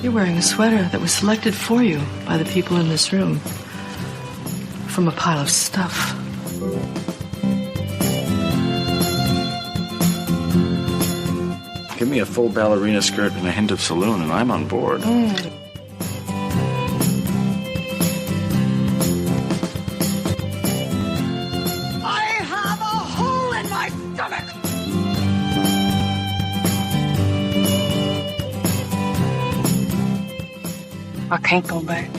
You're wearing a sweater that was selected for you by the people in this room from a pile of stuff. Give me a full ballerina skirt and a hint of saloon, and I'm on board. I have a hole in my stomach! I can't go back.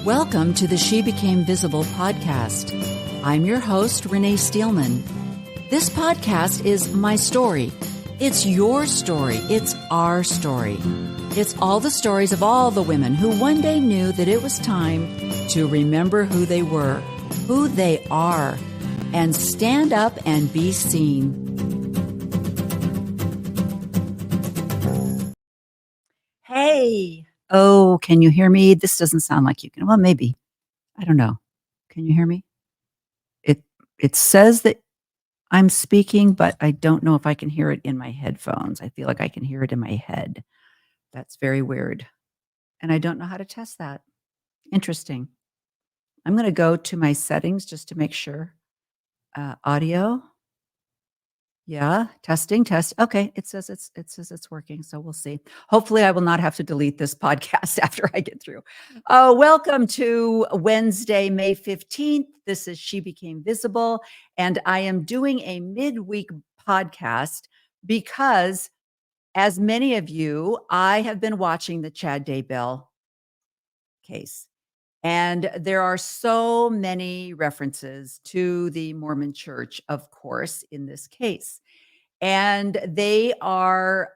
Welcome to the She Became Visible podcast. I'm your host, Renee Steelman. This podcast is my story. It's your story. It's our story. It's all the stories of all the women who one day knew that it was time to remember who they were, who they are, and stand up and be seen. Hey. Oh, can you hear me? This doesn't sound like you can. Well, maybe. I don't know. Can you hear me? It says that I'm speaking, but I don't know if I can hear it in my headphones. I feel like I can hear it in my head. That's very weird. And I don't know how to test that. Interesting. I'm going to go to my settings just to make sure. Audio. Yeah, testing, test. Okay, it says it's working, so we'll see. Hopefully, I will not have to delete this podcast after I get through. Welcome to Wednesday, May 15th. This is She Became Visible, and I am doing a midweek podcast because, as many of you, I have been watching the Chad Daybell case. And there are so many references to the Mormon church, of course, in this case. And they are,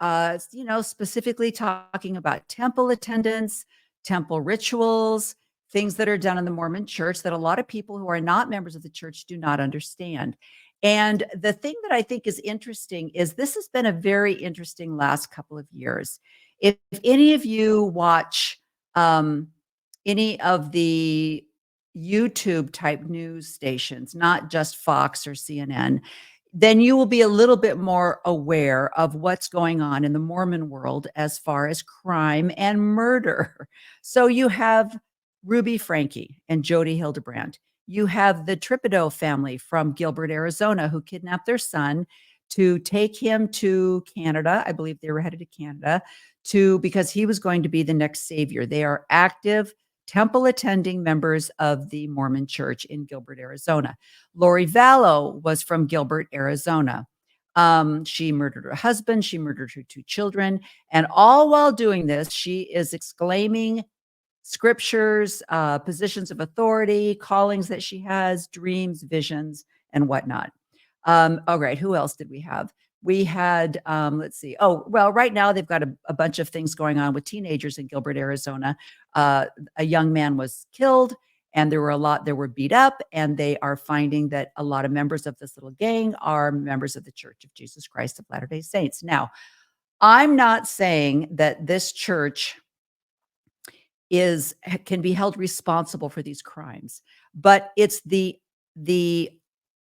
specifically talking about temple attendance, temple rituals, things that are done in the Mormon church that a lot of people who are not members of the church do not understand. And the thing that I think is interesting is this has been a very interesting last couple of years. If any of you watch any of the YouTube type news stations, not just Fox or CNN, then you will be a little bit more aware of what's going on in the Mormon world as far as crime and murder. So you have Ruby Franke and Jody Hildebrand. You have the Tripido family from Gilbert, Arizona, who kidnapped their son to take him to Canada. I believe they were headed to Canada because he was going to be the next savior. They are active temple attending members of the Mormon church in Gilbert, Arizona. Lori Vallow was from Gilbert, Arizona. She murdered her husband. She murdered her 2 children. And all while doing this, she is exclaiming scriptures, positions of authority, callings that she has, dreams, visions, and whatnot. All right. Who else did we have? We had, let's see. Oh, well, right now they've got a bunch of things going on with teenagers in Gilbert, Arizona. A young man was killed and there were beat up, and they are finding that a lot of members of this little gang are members of the Church of Jesus Christ of Latter-day Saints. Now, I'm not saying that this church can be held responsible for these crimes, but it's the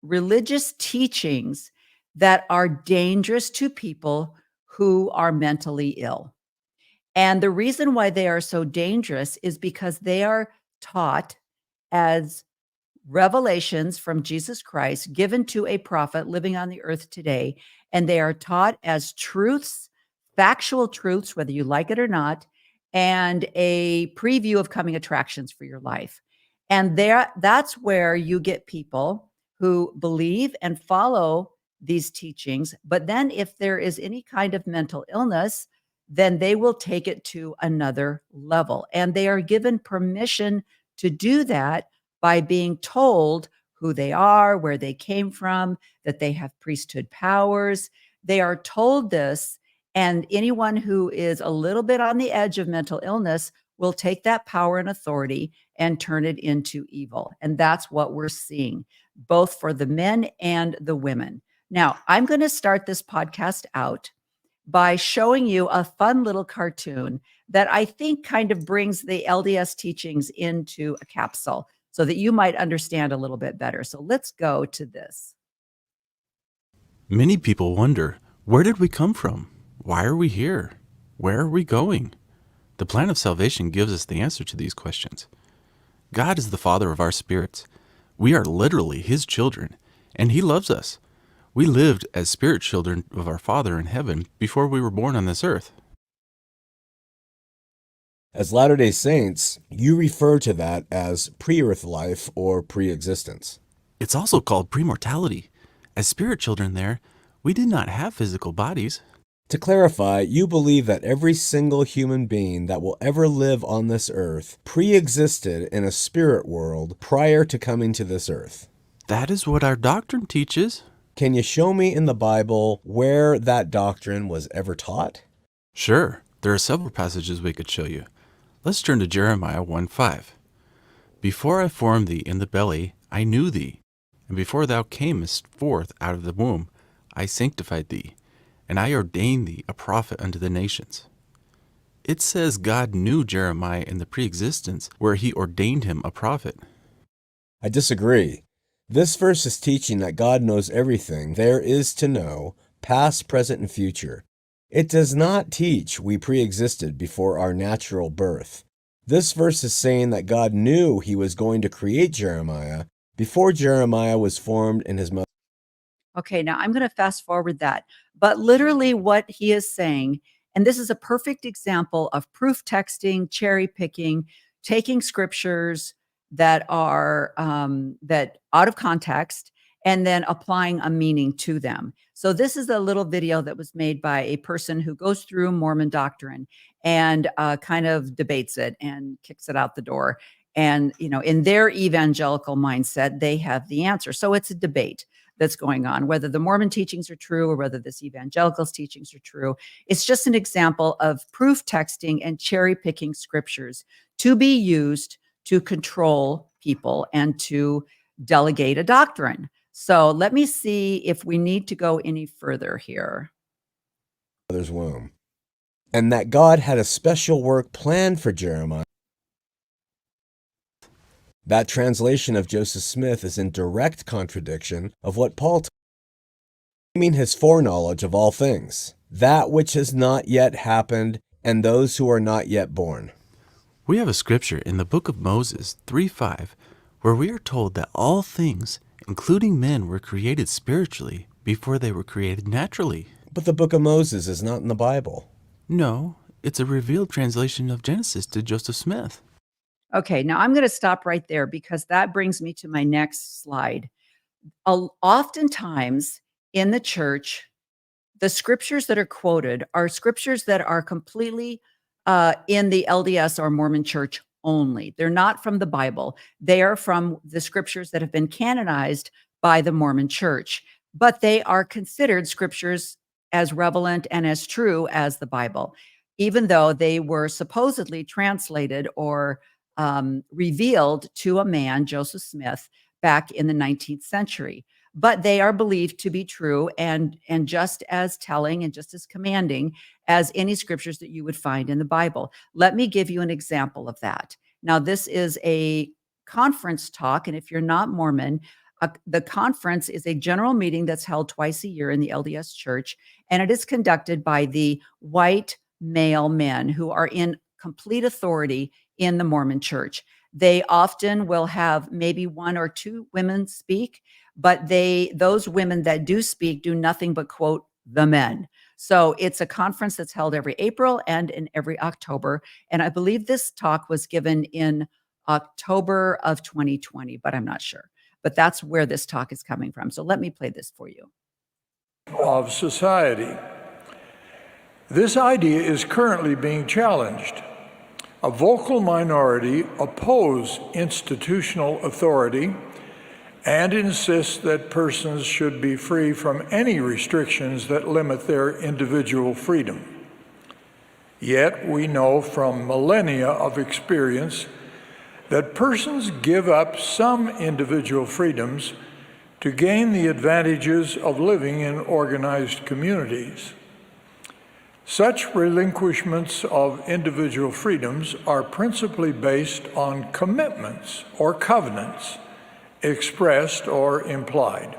religious teachings that are dangerous to people who are mentally ill. And the reason why they are so dangerous is because they are taught as revelations from Jesus Christ given to a prophet living on the earth today. And they are taught as truths, factual truths, whether you like it or not, and a preview of coming attractions for your life. And that's where you get people who believe and follow these teachings. But then if there is any kind of mental illness, then they will take it to another level. And they are given permission to do that by being told who they are, where they came from, that they have priesthood powers. They are told this, and anyone who is a little bit on the edge of mental illness will take that power and authority and turn it into evil. And that's what we're seeing, both for the men and the women. Now, I'm going to start this podcast out by showing you a fun little cartoon that I think kind of brings the LDS teachings into a capsule so that you might understand a little bit better. So let's go to this. Many people wonder, Where did we come from? Why are we here? Where are we going? The plan of salvation gives us the answer to these questions. God is the Father of our spirits. We are literally His children, and He loves us. We lived as spirit children of our Father in heaven before we were born on this earth. As Latter-day Saints, you refer to that as pre-earth life or pre-existence. It's also called premortality. As spirit children there, we did not have physical bodies. To clarify, you believe that every single human being that will ever live on this earth pre-existed in a spirit world prior to coming to this earth. That is what our doctrine teaches. Can you show me in the Bible where that doctrine was ever taught? Sure, there are several passages we could show you. Let's turn to Jeremiah 1:5. Before I formed thee in the belly, I knew thee, and before thou camest forth out of the womb, I sanctified thee, and I ordained thee a prophet unto the nations. It says God knew Jeremiah in the pre-existence where He ordained him a prophet. I disagree. This verse is teaching that God knows everything there is to know, past, present, and future. It does not teach we pre-existed before our natural birth. This verse is saying that God knew He was going to create Jeremiah before Jeremiah was formed in his mother. Okay, now I'm going to fast forward that. But literally what he is saying, and this is a perfect example of proof texting, cherry picking, taking scriptures that are that out of context and then applying a meaning to them. So this is a little video that was made by a person who goes through Mormon doctrine and kind of debates it and kicks it out the door. And, you know, in their evangelical mindset, they have the answer. So it's a debate that's going on, whether the Mormon teachings are true or whether this evangelical's teachings are true. It's just an example of proof texting and cherry picking scriptures to be used to control people and to delegate a doctrine. So let me see if we need to go any further here. Mother's womb. And that God had a special work planned for Jeremiah. That translation of Joseph Smith is in direct contradiction of what Paul taught, claiming his foreknowledge of all things, that which has not yet happened, and those who are not yet born. We have a scripture in the book of Moses 3:5 where we are told that all things, including men, were created spiritually before they were created naturally. But the book of Moses is not in the Bible. No, it's a revealed translation of Genesis to Joseph Smith. Okay, now I'm going to stop right there because that brings me to my next slide. Oftentimes in the church, the scriptures that are quoted are scriptures that are completely in the LDS or Mormon church only. They're not from the Bible. They are from the scriptures that have been canonized by the Mormon church, but they are considered scriptures as relevant and as true as the Bible, even though they were supposedly translated or revealed to a man, Joseph Smith, back in the 19th century. But they are believed to be true and just as telling and just as commanding as any scriptures that you would find in the Bible. Let me give you an example of that. Now, this is a conference talk, and if you're not Mormon, the conference is a general meeting that's held twice a year in the LDS Church, and it is conducted by the white male men who are in complete authority in the Mormon Church. They often will have maybe one or two women speak, but those women that do speak do nothing but quote the men. So it's a conference that's held every April and in every October. And I believe this talk was given in October of 2020, but I'm not sure. But that's where this talk is coming from. So let me play this for you. Of society. This idea is currently being challenged. A vocal minority oppose institutional authority and insist that persons should be free from any restrictions that limit their individual freedom. Yet we know from millennia of experience that persons give up some individual freedoms to gain the advantages of living in organized communities. Such relinquishments of individual freedoms are principally based on commitments or covenants, expressed or implied.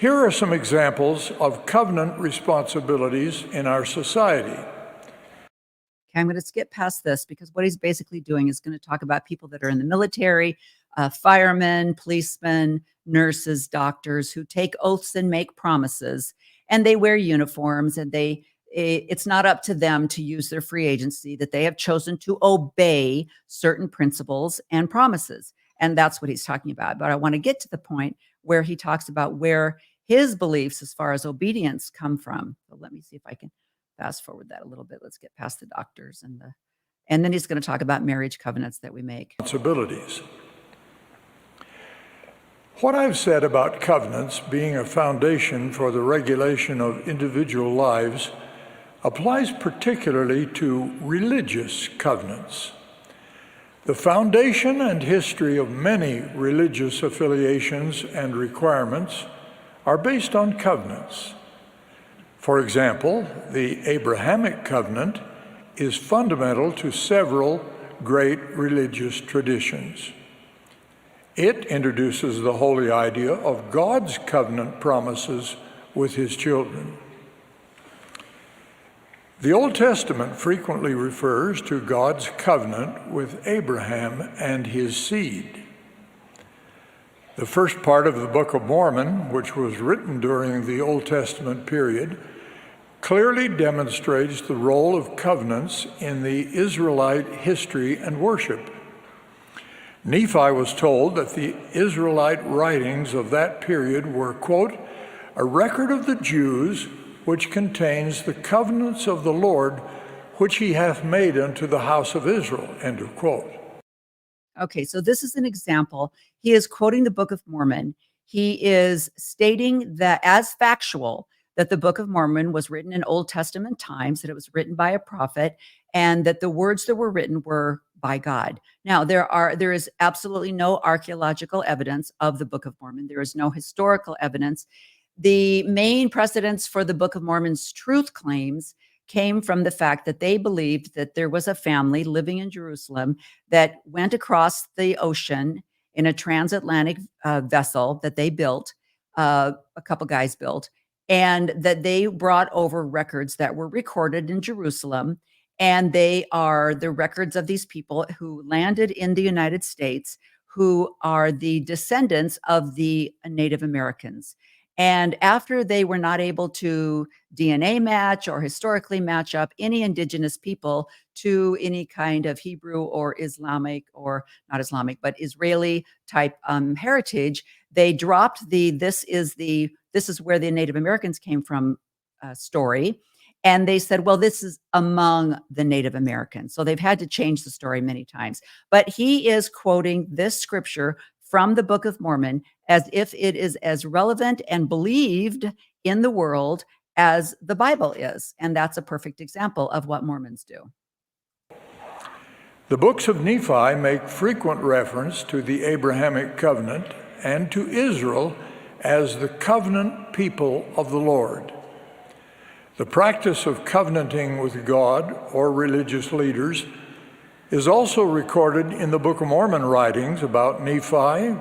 Here are some examples of covenant responsibilities in our society. Okay, I'm going to skip past this because what he's basically doing is going to talk about people that are in the military, firemen, policemen, nurses, doctors who take oaths and make promises, and they wear uniforms, and it's not up to them to use their free agency, that they have chosen to obey certain principles and promises. And that's what he's talking about. But I want to get to the point where he talks about where his beliefs as far as obedience come from. So let me see if I can fast forward that a little bit. Let's get past the doctors and then he's going to talk about marriage covenants that we make. Responsibilities. What I've said about covenants being a foundation for the regulation of individual lives applies particularly to religious covenants. The foundation and history of many religious affiliations and requirements are based on covenants. For example, the Abrahamic covenant is fundamental to several great religious traditions. It introduces the holy idea of God's covenant promises with his children. The Old Testament frequently refers to God's covenant with Abraham and his seed. The first part of the Book of Mormon, which was written during the Old Testament period, clearly demonstrates the role of covenants in the Israelite history and worship. Nephi was told that the Israelite writings of that period were, quote, a record of the Jews which contains the covenants of the Lord which he hath made unto the house of Israel, end of quote. Okay, so this is an example. He is quoting the Book of Mormon. He is stating that as factual that the Book of Mormon was written in Old Testament times, that it was written by a prophet, and that the words that were written were by God. Now, there is absolutely no archaeological evidence of the Book of Mormon. There is no historical evidence. The main precedents for the Book of Mormon's truth claims came from the fact that they believed that there was a family living in Jerusalem that went across the ocean in a transatlantic vessel that they built, a couple guys built, and that they brought over records that were recorded in Jerusalem. And they are the records of these people who landed in the United States, who are the descendants of the Native Americans. And after they were not able to DNA match or historically match up any indigenous people to any kind of Hebrew or Islamic, or not Islamic, but Israeli type heritage, they dropped this is where the Native Americans came from story. And they said, well, this is among the Native Americans. So they've had to change the story many times. But he is quoting this scripture from the Book of Mormon as if it is as relevant and believed in the world as the Bible is. And that's a perfect example of what Mormons do. The books of Nephi make frequent reference to the Abrahamic covenant and to Israel as the covenant people of the Lord. The practice of covenanting with God or religious leaders is also recorded in the Book of Mormon writings about Nephi,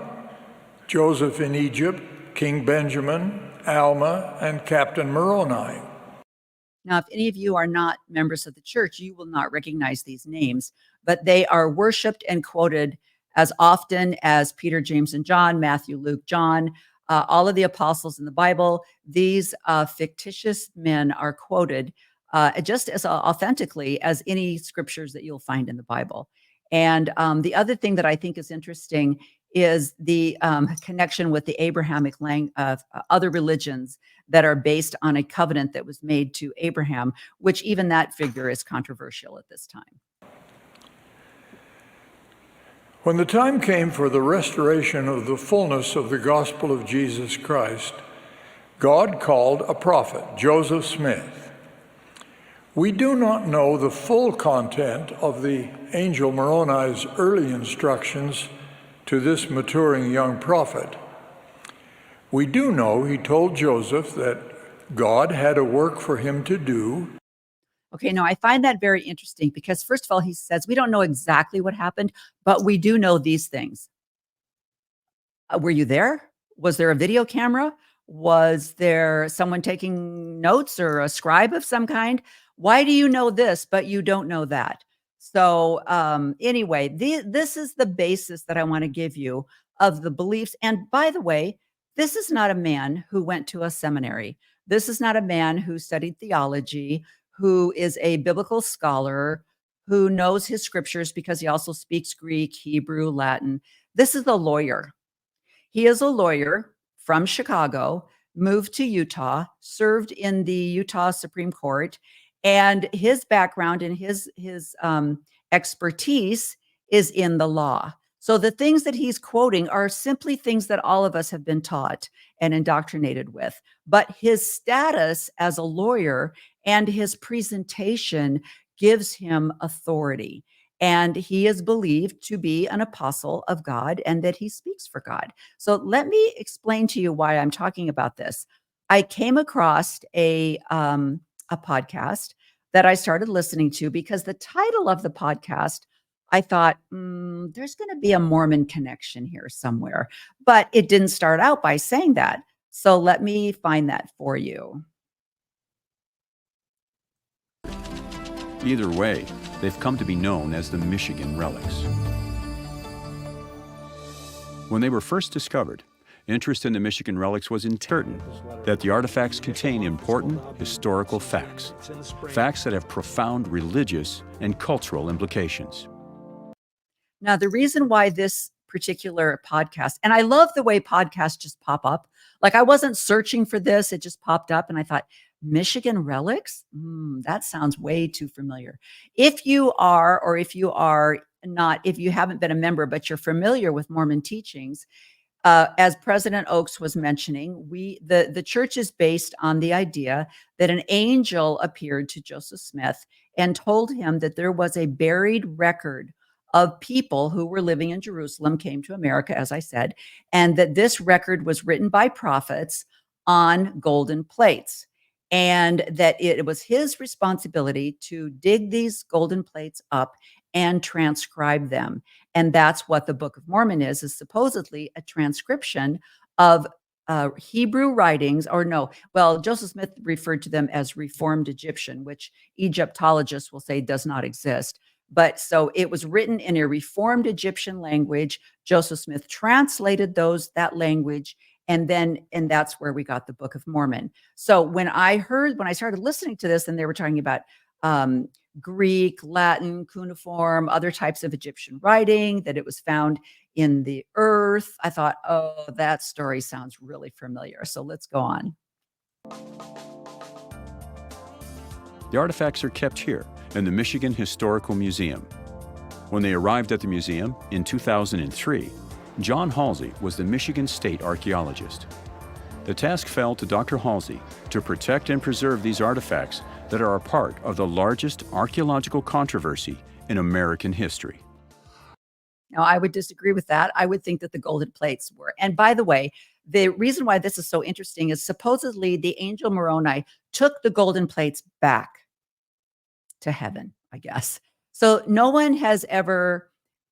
Joseph in Egypt, King Benjamin, Alma, and Captain Moroni. Now, if any of you are not members of the church, you will not recognize these names, but they are worshiped and quoted as often as Peter, James, and John, Matthew, Luke, John, all of the apostles in the Bible. These fictitious men are quoted just as authentically as any scriptures that you'll find in the Bible. And the other thing that I think is interesting is the connection with the Abrahamic other religions that are based on a covenant that was made to Abraham, which even that figure is controversial at this time. When the time came for the restoration of the fullness of the gospel of Jesus Christ, God called a prophet, Joseph Smith. We do not know the full content of the angel Moroni's early instructions to this maturing young prophet. We do know he told Joseph that God had a work for him to do. Okay, now I find that very interesting because, first of all, he says we don't know exactly what happened, but we do know these things. Were you there? Was there a video camera? Was there someone taking notes or a scribe of some kind? Why do you know this, but you don't know that? So anyway, this is the basis that I want to give you of the beliefs. And by the way, this is not a man who went to a seminary. This is not a man who studied theology, who is a biblical scholar, who knows his scriptures because he also speaks Greek, Hebrew, Latin. This is a lawyer. He is a lawyer from Chicago, moved to Utah, served in the Utah Supreme Court, and his background and his expertise is in the law. So the things that he's quoting are simply things that all of us have been taught and indoctrinated with. But his status as a lawyer and his presentation gives him authority. And he is believed to be an apostle of God and that he speaks for God. So let me explain to you why I'm talking about this. I came across a podcast that I started listening to because the title of the podcast, I thought, there's going to be a Mormon connection here somewhere. But it didn't start out by saying that. So let me find that for you. Either way, they've come to be known as the Michigan relics. When they were first discovered, interest in the Michigan relics was certain that the artifacts contain important historical facts, facts that have profound religious and cultural implications. Now, the reason why this particular podcast, and I love the way podcasts just pop up. Like I wasn't searching for this, it just popped up and I thought, Michigan relics? That sounds way too familiar. If you are, or if you are not, if you haven't been a member, but you're familiar with Mormon teachings, as President Oaks was mentioning, the church is based on the idea that an angel appeared to Joseph Smith and told him that there was a buried record of people who were living in Jerusalem, came to America, as I said, and that this record was written by prophets on golden plates. And that it was his responsibility to dig these golden plates up and transcribe them. And that's what the Book of Mormon is supposedly a transcription of Hebrew writings, or no, well, Joseph Smith referred to them as Reformed Egyptian, which Egyptologists will say does not exist. But so it was written in a Reformed Egyptian language. Joseph Smith translated that language, and that's where we got the Book of Mormon. So when I started listening to this, and they were talking about Greek, Latin, cuneiform, other types of Egyptian writing, that it was found in the earth, I thought, oh, that story sounds really familiar. So let's go on. The artifacts are kept here in the Michigan Historical Museum. When they arrived at the museum in 2003, John Halsey was the Michigan State archaeologist. The task fell to Dr. Halsey to protect and preserve these artifacts that are a part of the largest archaeological controversy in American history. Now, I would disagree with that. I would think that the golden plates were. And by the way, the reason why this is so interesting is supposedly the angel Moroni took the golden plates back to heaven, I guess. So no one has ever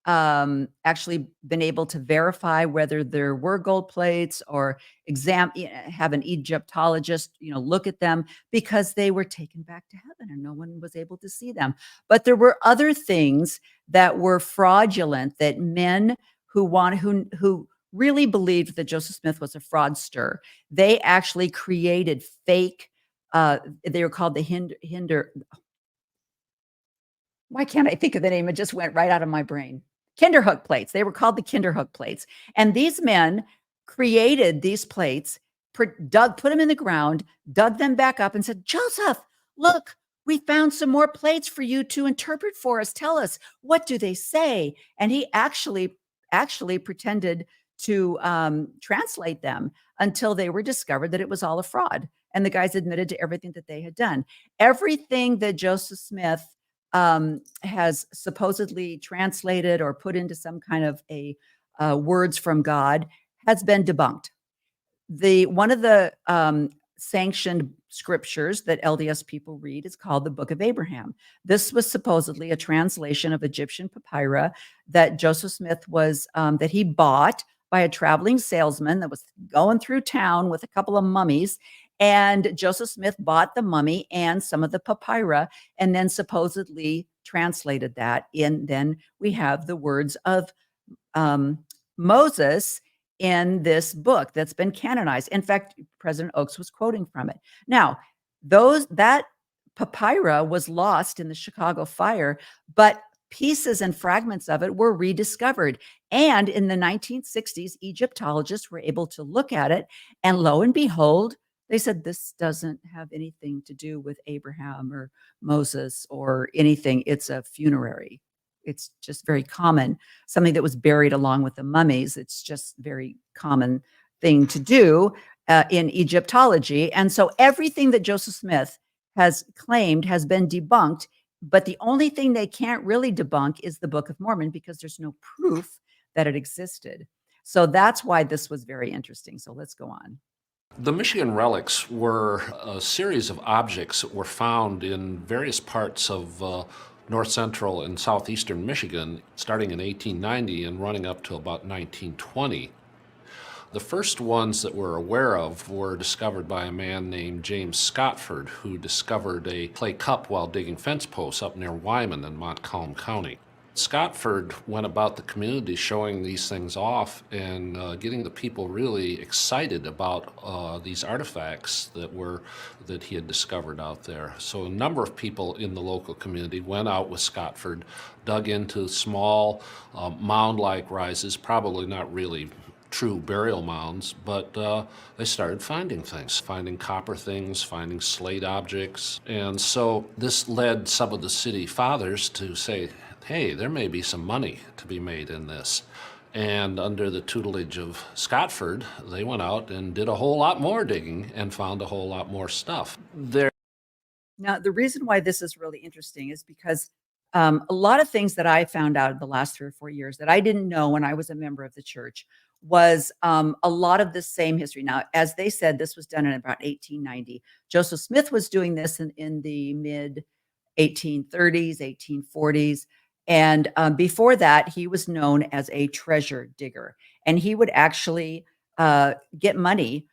actually been able to verify whether there were gold plates or have an Egyptologist, look at them, because they were taken back to heaven and no one was able to see them. But there were other things that were fraudulent, that men who really believed that Joseph Smith was a fraudster, they actually created fake, they were called the hinder. Why can't I think of the name? It just went right out of my brain. Kinderhook plates. They were called the Kinderhook plates. And these men created these plates, put them in the ground, dug them back up and said, Joseph, look, we found some more plates for you to interpret for us. Tell us, what do they say? And he actually pretended to translate them until they were discovered that it was all a fraud. And the guys admitted to everything that they had done. Everything that Joseph Smith has supposedly translated or put into some kind of a words from God has been debunked. One of the sanctioned scriptures that LDS people read is called the Book of Abraham. This was supposedly a translation of Egyptian papyri that Joseph Smith that he bought by a traveling salesman that was going through town with a couple of mummies. And Joseph Smith bought the mummy and some of the papyri and then supposedly translated that in. Then we have the words of Moses in this book that's been canonized. In fact, President Oakes was quoting from it. Now, that papyri was lost in the Chicago fire, but pieces and fragments of it were rediscovered. And in the 1960s, Egyptologists were able to look at it, and lo and behold, they said this doesn't have anything to do with Abraham or Moses or anything. It's a funerary. It's just very common, something that was buried along with the mummies. It's just very common thing to do in Egyptology. And so everything that Joseph Smith has claimed has been debunked, but the only thing they can't really debunk is the Book of Mormon, because there's no proof that it existed. So that's why this was very interesting. So let's go on. The Michigan relics were a series of objects that were found in various parts of north central and southeastern Michigan, starting in 1890 and running up to about 1920. The first ones that we're aware of were discovered by a man named James Scotford, who discovered a clay cup while digging fence posts up near Wyman in Montcalm County. Scotford went about the community showing these things off and getting the people really excited about these artifacts that he had discovered out there. So a number of people in the local community went out with Scotford, dug into small mound-like rises, probably not really true burial mounds, but they started finding things, finding copper things, finding slate objects. And so this led some of the city fathers to say, hey, there may be some money to be made in this. And under the tutelage of Scotford, they went out and did a whole lot more digging and found a whole lot more stuff. Now, the reason why this is really interesting is because a lot of things that I found out in the last 3 or 4 years that I didn't know when I was a member of the church was a lot of the same history. Now, as they said, this was done in about 1890. Joseph Smith was doing this in the mid 1830s, 1840s. And before that, he was known as a treasure digger. And he would actually get money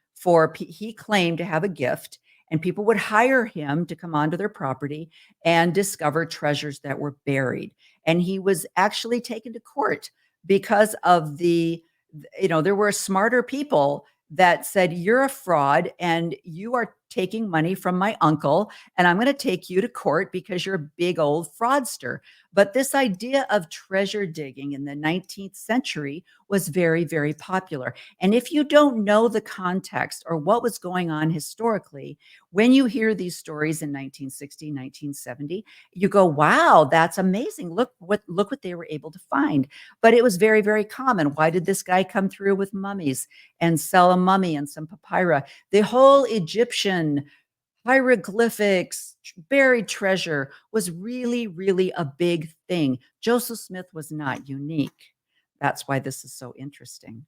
he claimed to have a gift, and people would hire him to come onto their property and discover treasures that were buried. And he was actually taken to court because of there were smarter people that said, you're a fraud and you are taking money from my uncle, and I'm going to take you to court because you're a big old fraudster. But this idea of treasure digging in the 19th century was very, very popular. And if you don't know the context or what was going on historically, when you hear these stories in 1960, 1970, you go, wow, that's amazing. Look what they were able to find. But it was very, very common. Why did this guy come through with mummies and sell a mummy and some papyri? The whole Egyptian hieroglyphics, buried treasure was really, really a big thing. Joseph Smith was not unique. That's why this is so interesting.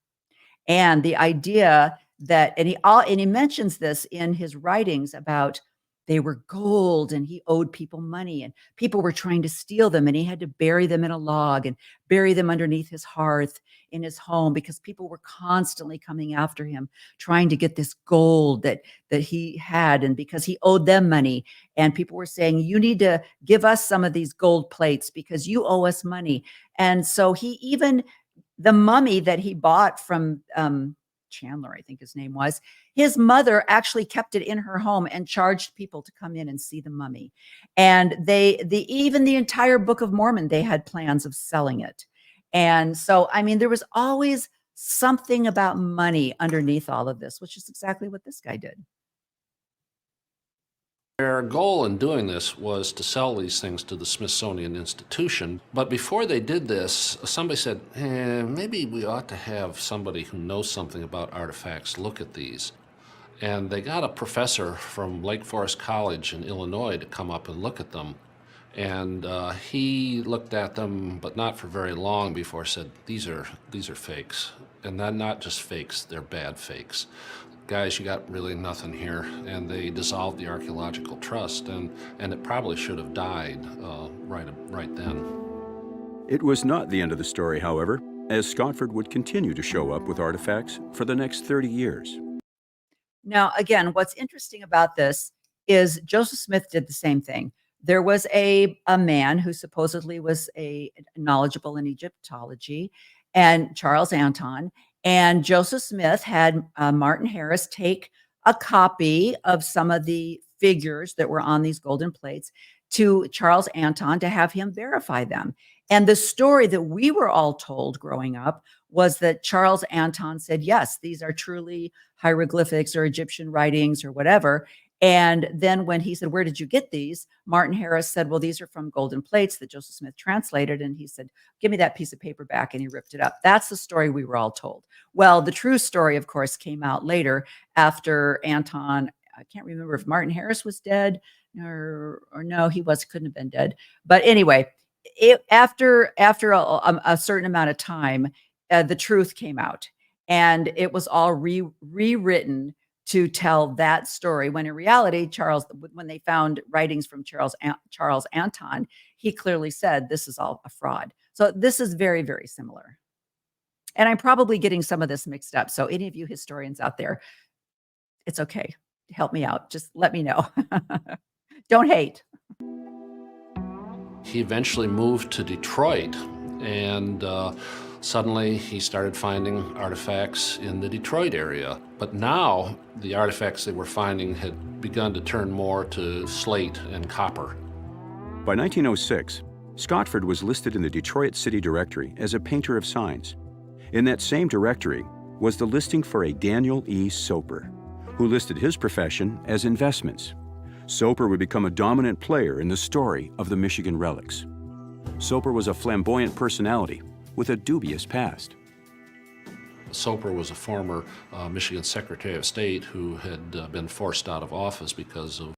And the idea that, and he mentions this in his writings about they were gold and he owed people money and people were trying to steal them and he had to bury them in a log and bury them underneath his hearth in his home because people were constantly coming after him trying to get this gold that he had, and because he owed them money, and people were saying, you need to give us some of these gold plates because you owe us money. And so the mummy that he bought from Chandler, I think his name was, his mother actually kept it in her home and charged people to come in and see the mummy. And even the entire Book of Mormon, they had plans of selling it. And so, I mean, there was always something about money underneath all of this, which is exactly what this guy did. Their goal in doing this was to sell these things to the Smithsonian Institution. But before they did this, somebody said, maybe we ought to have somebody who knows something about artifacts look at these. And they got a professor from Lake Forest College in Illinois to come up and look at them. And he looked at them, but not for very long before said, these are fakes. And they're not just fakes, they're bad fakes. Guys, you got really nothing here. And they dissolved the archaeological trust, and it probably should have died right then. It was not the end of the story, however. as Scotford would continue to show up with artifacts for the next 30 years. Now, again, what's interesting about this is Joseph Smith did the same thing. There was a man who supposedly was knowledgeable in Egyptology, and Charles Anton, and Joseph Smith had Martin Harris take a copy of some of the figures that were on these golden plates to Charles Anton to have him verify them. And the story that we were all told growing up was that Charles Anton said, yes, these are truly hieroglyphics or Egyptian writings or whatever. And then when he said, where did you get these? Martin Harris said, well, these are from golden plates that Joseph Smith translated. And he said, give me that piece of paper back. And he ripped it up. That's the story we were all told. Well, the true story, of course, came out later after Anton. I can't remember if Martin Harris was dead or no, couldn't have been dead. But anyway, after a certain amount of time, the truth came out, and it was all rewritten to tell that story. When in reality, when they found writings from Charles Anton, he clearly said this is all a fraud. So this is very, very similar. And I'm probably getting some of this mixed up. So any of you historians out there, it's okay. Help me out. Just let me know. Don't hate. He eventually moved to Detroit, and suddenly he started finding artifacts in the Detroit area. But now the artifacts they were finding had begun to turn more to slate and copper. By 1906, Scotford was listed in the Detroit City Directory as a painter of signs. In that same directory was the listing for a Daniel E. Soper, who listed his profession as investments. Soper would become a dominant player in the story of the Michigan relics. Soper was a flamboyant personality with a dubious past. Soper was a former Michigan Secretary of State who had been forced out of office because of...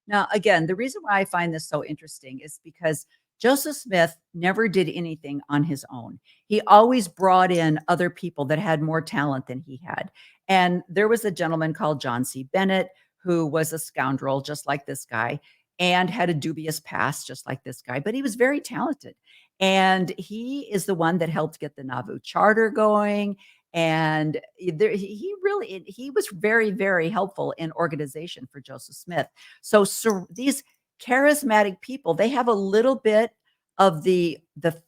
Now, again, the reason why I find this so interesting is because Joseph Smith never did anything on his own. He always brought in other people that had more talent than he had. And there was a gentleman called John C. Bennett, who was a scoundrel just like this guy and had a dubious past just like this guy, but he was very talented. And he is the one that helped get the Nauvoo Charter going. And he was very, very helpful in organization for Joseph Smith. So these charismatic people, they have a little bit of the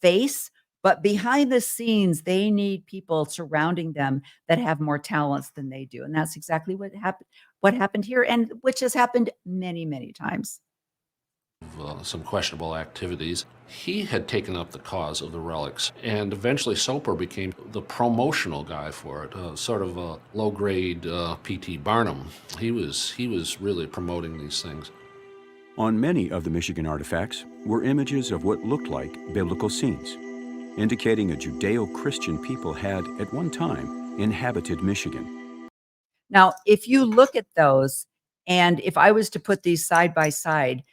face, but behind the scenes, they need people surrounding them that have more talents than they do. And that's exactly what happened here, and which has happened many, many times. Some questionable activities. He had taken up the cause of the relics, and eventually Soper became the promotional guy for it, sort of a low-grade P.T. Barnum. He was really promoting these things. On many of the Michigan artifacts were images of what looked like biblical scenes, indicating a Judeo-Christian people had, at one time, inhabited Michigan. Now, if you look at those, and if I was to put these side by side,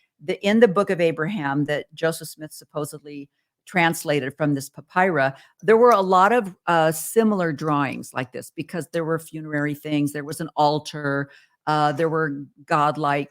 in the Book of Abraham that Joseph Smith supposedly translated from this papyrus, there were a lot of similar drawings like this, because there were funerary things. There was an altar. There were godlike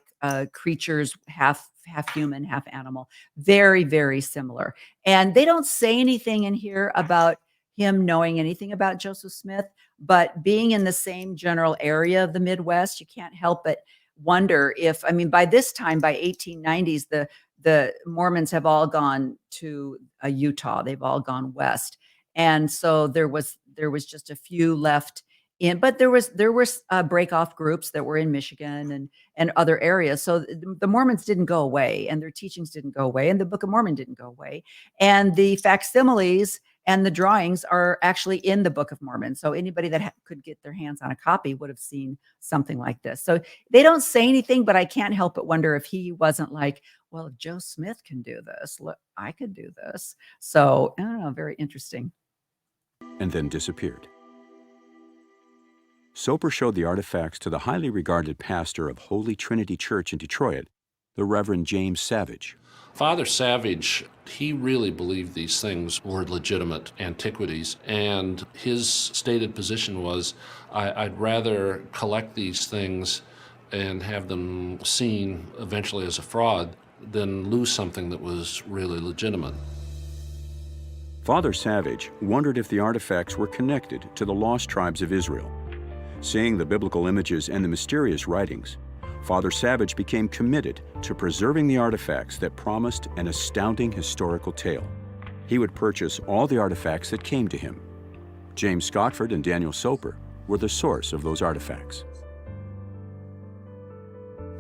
creatures, half human, half animal. Very, very similar. And they don't say anything in here about him knowing anything about Joseph Smith, but being in the same general area of the Midwest, you can't help but wonder if, I mean, by this time, by 1890s, the Mormons have all gone to Utah. They've all gone west. And so there was just a few left in, but there was break off groups that were in Michigan and other areas. So the Mormons didn't go away, and their teachings didn't go away, and the Book of Mormon didn't go away. And the facsimiles and the drawings are actually in the Book of Mormon. So anybody that could get their hands on a copy would have seen something like this. So they don't say anything, but I can't help but wonder if he wasn't like, well, if Joe Smith can do this, look, I could do this. So I don't know, very interesting. And then disappeared. Soper showed the artifacts to the highly regarded pastor of Holy Trinity Church in Detroit, the Reverend James Savage. Father Savage, he really believed these things were legitimate antiquities, and his stated position was, I'd rather collect these things and have them seen eventually as a fraud than lose something that was really legitimate. Father Savage wondered if the artifacts were connected to the lost tribes of Israel. Seeing the biblical images and the mysterious writings, Father Savage became committed to preserving the artifacts that promised an astounding historical tale. He would purchase all the artifacts that came to him. James Scottford and Daniel Soper were the source of those artifacts.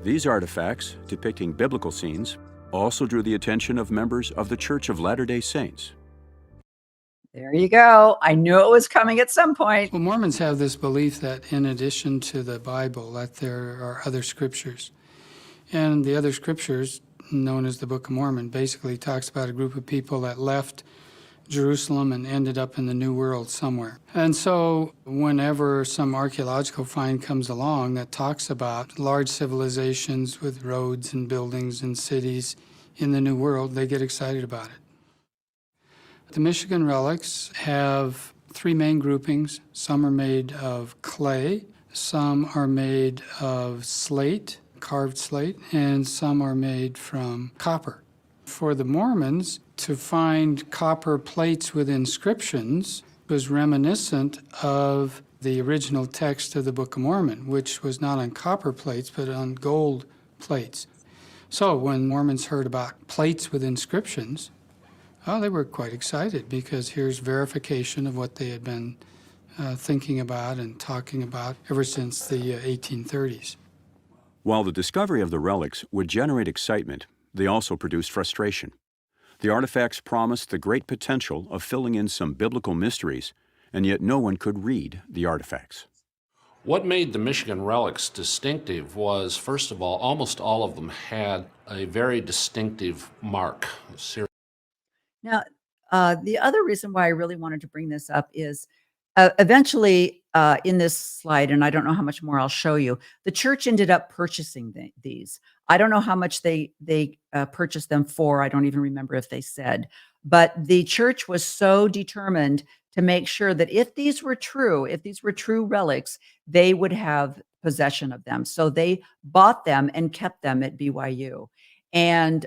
These artifacts, depicting biblical scenes, also drew the attention of members of the Church of Latter-day Saints. There you go. I knew it was coming at some point. Well, Mormons have this belief that in addition to the Bible, that there are other scriptures. And the other scriptures, known as the Book of Mormon, basically talks about a group of people that left Jerusalem and ended up in the New World somewhere. And so whenever some archaeological find comes along that talks about large civilizations with roads and buildings and cities in the New World, they get excited about it. The Michigan relics have three main groupings. Some are made of clay, some are made of slate, carved slate, and some are made from copper. For the Mormons, to find copper plates with inscriptions was reminiscent of the original text of the Book of Mormon, which was not on copper plates, but on gold plates. So when Mormons heard about plates with inscriptions, oh, they were quite excited because here's verification of what they had been thinking about and talking about ever since the 1830s. While the discovery of the relics would generate excitement, they also produced frustration. The artifacts promised the great potential of filling in some biblical mysteries, and yet no one could read the artifacts. What made the Michigan relics distinctive was, first of all, almost all of them had a very distinctive mark. Now, the other reason why I really wanted to bring this up is eventually in this slide, and I don't know how much more I'll show you, the church ended up purchasing these. I don't know how much they purchased them for. I don't even remember if they said. But the church was so determined to make sure that if these were true relics, they would have possession of them. So they bought them and kept them at BYU. And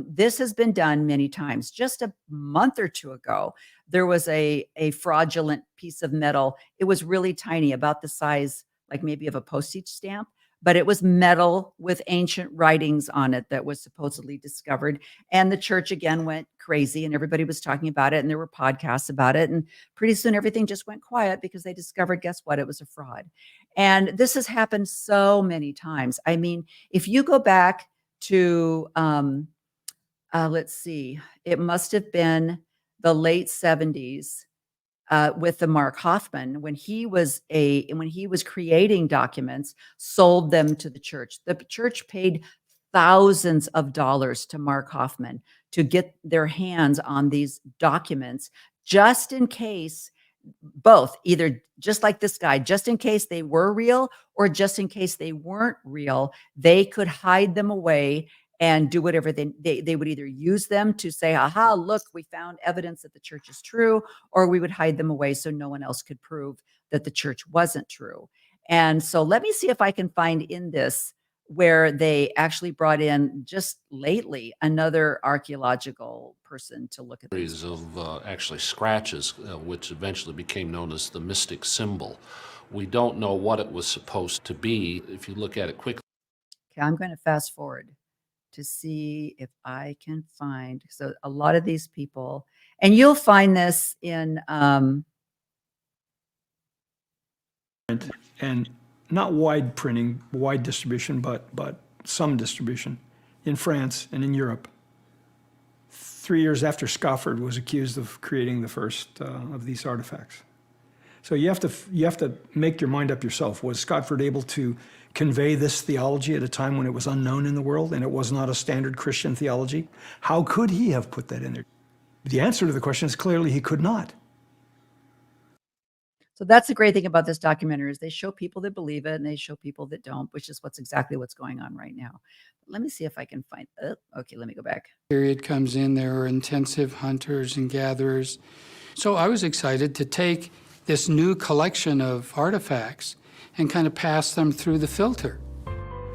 this has been done many times. Just a month or two ago, there was a fraudulent piece of metal. It was really tiny, about the size, like maybe of a postage stamp, but it was metal with ancient writings on it that was supposedly discovered. And the church again went crazy and everybody was talking about it and there were podcasts about it. And pretty soon everything just went quiet because they discovered, guess what? It was a fraud. And this has happened so many times. I mean, if you go back to, let's see, it must have been the late 70s with the Mark Hoffman, when he was creating documents, sold them to the church. The church paid thousands of dollars to Mark Hoffman to get their hands on these documents, just in case, both, either just like this guy, just in case they were real or just in case they weren't real, they could hide them away and do whatever they would either use them to say, aha, look, we found evidence that the church is true, or we would hide them away so no one else could prove that the church wasn't true. And so let me see if I can find in this where they actually brought in just lately another archaeological person to look at Series of actually scratches, which eventually became known as the mystic symbol. We don't know what it was supposed to be if you look at it quickly. Okay, I'm going to fast forward to see if I can find. So a lot of these people, and you'll find this in and not wide printing, wide distribution, but some distribution in France and in Europe. 3 years after Scofford was accused of creating the first of these artifacts. So you have to make your mind up yourself. Was Scottford able to convey this theology at a time when it was unknown in the world and it was not a standard Christian theology? How could he have put that in there? The answer to the question is clearly he could not. So that's the great thing about this documentary is they show people that believe it and they show people that don't, which is exactly what's going on right now. Let me see if I can find it. Okay, let me go back. Period comes in, there are intensive hunters and gatherers. So I was excited to take this new collection of artifacts and kind of pass them through the filter.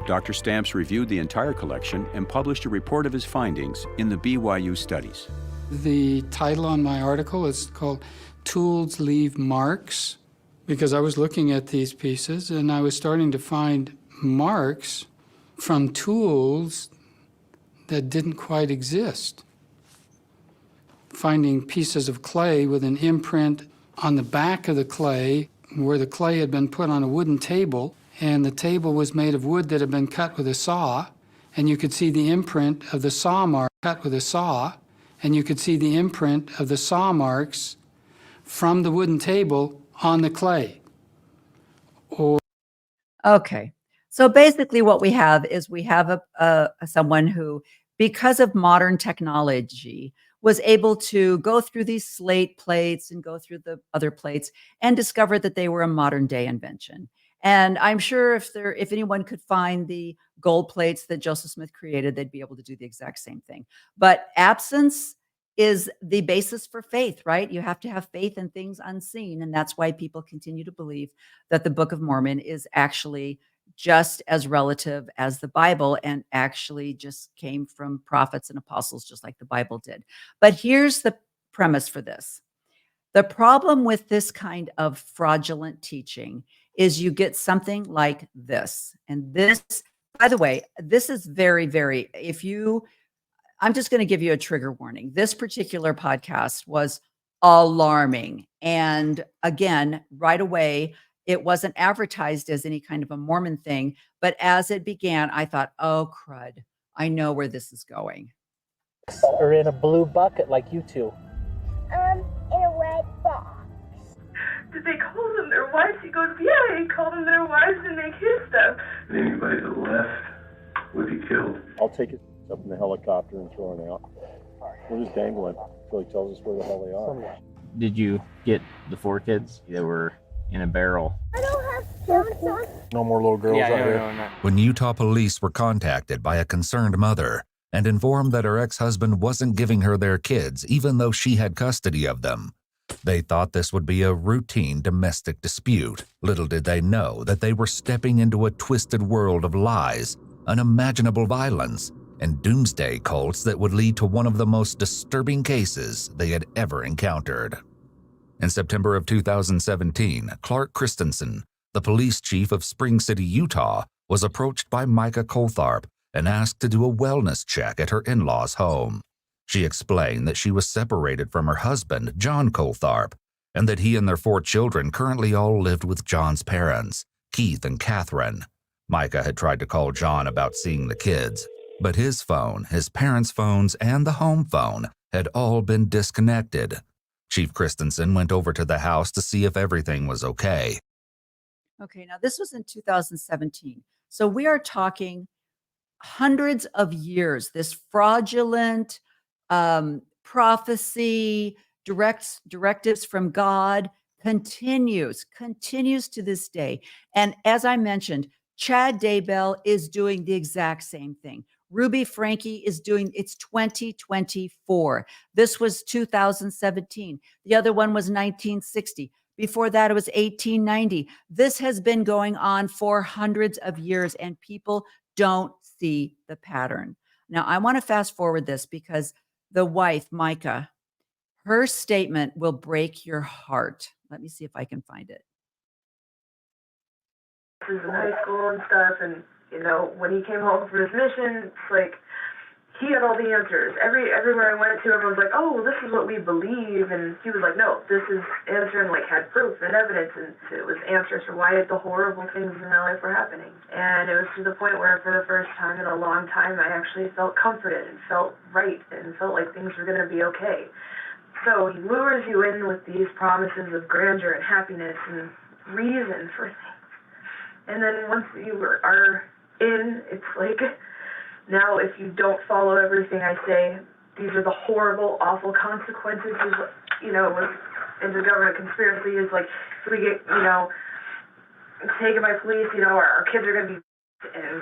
Dr. Stamps reviewed the entire collection and published a report of his findings in the BYU Studies. The title on my article is called Tools Leave Marks, because I was looking at these pieces and I was starting to find marks from tools that didn't quite exist. Finding pieces of clay with an imprint on the back of the clay where the clay had been put on a wooden table, and the table was made of wood that had been cut with a saw, and you could see the imprint of the saw mark cut with a saw, and you could see the imprint of the saw marks from the wooden table on the clay. Okay. So basically what we have is we have someone who, because of modern technology, was able to go through these slate plates and go through the other plates and discover that they were a modern day invention. And I'm sure if anyone could find the gold plates that Joseph Smith created, they'd be able to do the exact same thing. But absence is the basis for faith, right? You have to have faith in things unseen. And that's why people continue to believe that the Book of Mormon is actually just as relative as the Bible and actually just came from prophets and apostles, just like the Bible did. But here's the premise for this. The problem with this kind of fraudulent teaching is you get something like this. And this, by the way, this is very, very, I'm just going to give you a trigger warning. This particular podcast was alarming. And again, right away, it wasn't advertised as any kind of a Mormon thing. But as it began, I thought, oh, crud, I know where this is going. Or in a blue bucket like you two? In a red box. Did they call them their wives? He goes, yeah, he called them their wives to make his stuff. Anybody that left would be killed. I'll take it up in the helicopter and throw it out. We'll just dangle it until he tells us where the hell they are. Did you get the 4 kids that were in a barrel? I don't have children. No more little girls out here. No. When Utah police were contacted by a concerned mother and informed that her ex-husband wasn't giving her their kids even though she had custody of them, they thought this would be a routine domestic dispute. Little did they know that they were stepping into a twisted world of lies, unimaginable violence, and doomsday cults that would lead to one of the most disturbing cases they had ever encountered. In September of 2017, Clark Christensen, the police chief of Spring City, Utah, was approached by Micah Coltharp and asked to do a wellness check at her in-laws' home. She explained that she was separated from her husband, John Coltharp, and that he and their 4 children currently all lived with John's parents, Keith and Catherine. Micah had tried to call John about seeing the kids, but his phone, his parents' phones, and the home phone had all been disconnected. Chief Christensen went over to the house to see if everything was okay. Okay, now this was in 2017. So we are talking hundreds of years. This fraudulent prophecy, directives from God continues to this day. And as I mentioned, Chad Daybell is doing the exact same thing. Ruby Franke is doing, it's 2024. This was 2017. The other one was 1960. Before that, it was 1890. This has been going on for hundreds of years, and people don't see the pattern. Now, I want to fast forward this because the wife, Micah, her statement will break your heart. Let me see if I can find it. He was in high school and stuff, and when he came home from his mission, it's like he had all the answers. Everywhere I went to, everyone's like, "Oh, well, this is what we believe," and he was like, "No, this is answer," and had proof and evidence, and it was answers for why the horrible things in my life were happening. And it was to the point where, for the first time in a long time, I actually felt comforted and felt right and felt like things were going to be okay. So he lures you in with these promises of grandeur and happiness and reason for things. And then once you are in, it's like, now if you don't follow everything I say, these are the horrible, awful consequences. In the government conspiracy is like, if we get, taken by police, our kids are going to be